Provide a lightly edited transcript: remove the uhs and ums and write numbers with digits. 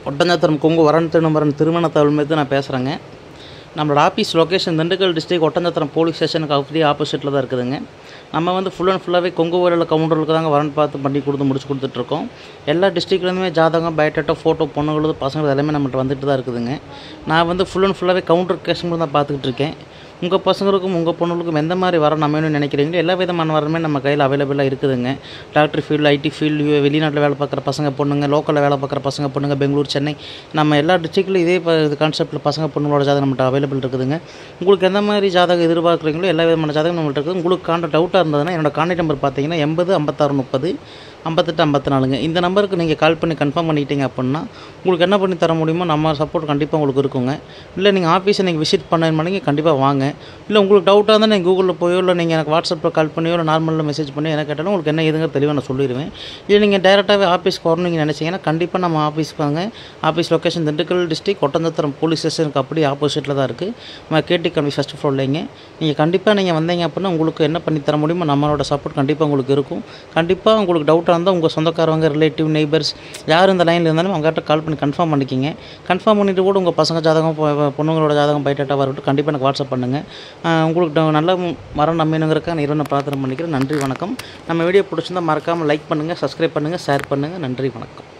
ஒட்டஞ்சத்திரம் கொங்கு வரன் திருமணம் திருமண தகவல் நான் பேசுகிறேங்க. நம்மளோட office location Dindigul district Oddanchatram police ஸ்டேஷனுக்கு அப்படியே ஆப்போசிட்டில் தான் இருக்குதுங்க. நம்ம வந்து ஃபுல் அண்ட் ஃபுல்லாகவே கொங்கு வரல கவுண்டர்களுக்கு தாங்க வரன் பார்த்து பண்ணி முடிச்சு கொடுத்துட்ருக்கோம். எல்லா டிஸ்ட்ரிக்ட்லேருந்துமே ஜாதகம், பயோடேட்டா, ஃபோட்டோ, பொண்ணுங்களது பசங்கள் எல்லாமே நம்மகிட்ட வந்துட்டு தான் இருக்குதுங்க. நான் வந்து ஃபுல் அண்ட் ஃபுல்லாகவே கவுண்டர் கேஷன் தான் பார்த்துக்கிட்டு இருக்கேன். உங்கள் பசங்களுக்கும் உங்கள் பொண்ணுகளுக்கும் எந்த மாதிரி வர நம்மன்னு நினைக்கிறீங்களோ எல்லா விதமான வரமே நம்ம கையில் அவைலபிளாக இருக்குதுங்க. டாக்டர் ஃபீல்டு, ஐடி ஃபீல்டு, வெளிநாட்டில் வேலை பார்க்குற பசங்க பொண்ணுங்க, லோக்கலில் வேலை பார்க்குற பசங்க பொண்ணுங்க, பெங்களூர், சென்னை, நம்ம எல்லா டிஸ்ட்ரிக்ட்லையும் இதே கான்செப்ட்டில் பசங்க பொண்ணுங்களோட ஜாதகம் நம்மகிட்ட அவைலபிள் இருக்குதுங்க. உங்களுக்கு எந்த மாதிரி ஜாதகம் எதிர்பார்க்குறீங்களோ எல்லா விதமான ஜாதகம் நம்மள்ட்ட இருக்குது. உங்களுக்கு டவுட்டாக இருந்ததுன்னா என்னோட கான்டாக்ட் நம்பர் பார்த்தீங்கன்னா 80 56 30 58 54ங்க. இந்த நம்பருக்கு நீங்கள் கால் பண்ணி கன்ஃபார்ம் பண்ணிட்டீங்க அப்படின்னா உங்களுக்கு என்ன பண்ணி தர முடியுமோ நம்ம சப்போர்ட் கண்டிப்பாக உங்களுக்கு இருக்குங்க. இல்லை நீங்கள் ஆஃபீஸை நீங்கள் விசிட் பண்ணீங்க கண்டிப்பாக வாங்க. இல்லை உங்களுக்கு டவுட்டாக இருந்தால் நீங்கள் கூகுளில் போயோ இல்லை நீங்கள் எனக்கு வாட்ஸ்அப்பில் கால் பண்ணியோ இல்லை நார்மலில் மெசேஜ் பண்ணி என்ன கேட்டாலும் உங்களுக்கு என்ன எதுங்க தெளிவாக நான் சொல்லிடுவேன். இல்லை நீங்கள் டேரெக்டாகவே ஆஃபீஸ்க்கு வரணும் நீங்கள் நினச்சிங்கன்னா கண்டிப்பாக நம்ம ஆஃபீஸ்க்கு வாங்க. Office location Dindigul district Oddanchatram police ஸ்டேஷனுக்கு அப்படியே ஆப்போசிட்டில் தான் இருக்குது. நம்ம கேடி கல்வி ஃபஸ்ட் ஃப்ளோர்லேங்க. நீங்கள் கண்டிப்பாக நீங்கள் வந்தீங்க அப்படின்னா உங்களுக்கு என்ன பண்ணி தர முடியுமோ நம்மளோட சப்போர்ட் கண்டிப்பாக உங்களுக்கு இருக்கும். கண்டிப்பாக உங்களுக்கு டவுட்டாக இருந்தால் உங்கள் சொந்தக்காரவங்க, ரிலேட்டிவ், நெய்பர்ஸ் யார் இந்த லைனில் இருந்தாலும் அவங்ககிட்ட கால் பண்ணி கன்ஃபார்ம் பண்ணிக்கிங்க. கன்ஃபார்ம் பண்ணிவிட்டு கூட உங்கள் பசங்க ஜாதகம், பொண்ணுங்களோட ஜாதகம், பயோடேட்டா வரட்டும் கண்டிப்பாக எனக்கு வாட்ஸ்அப் பண்ணுங்கள். உங்களுக்கு நல்ல மரம் நம்பினுங்கிறக்காக நான் இறைவனை பிரார்த்தனை பண்ணிக்கிறேன். நன்றி, வணக்கம். நம்ம வீடியோ பிடிச்சிருந்தால் மறக்காமல் லைக் பண்ணுங்கள், சப்ஸ்கிரைப் பண்ணுங்கள், ஷேர் பண்ணுங்கள். நன்றி, வணக்கம்.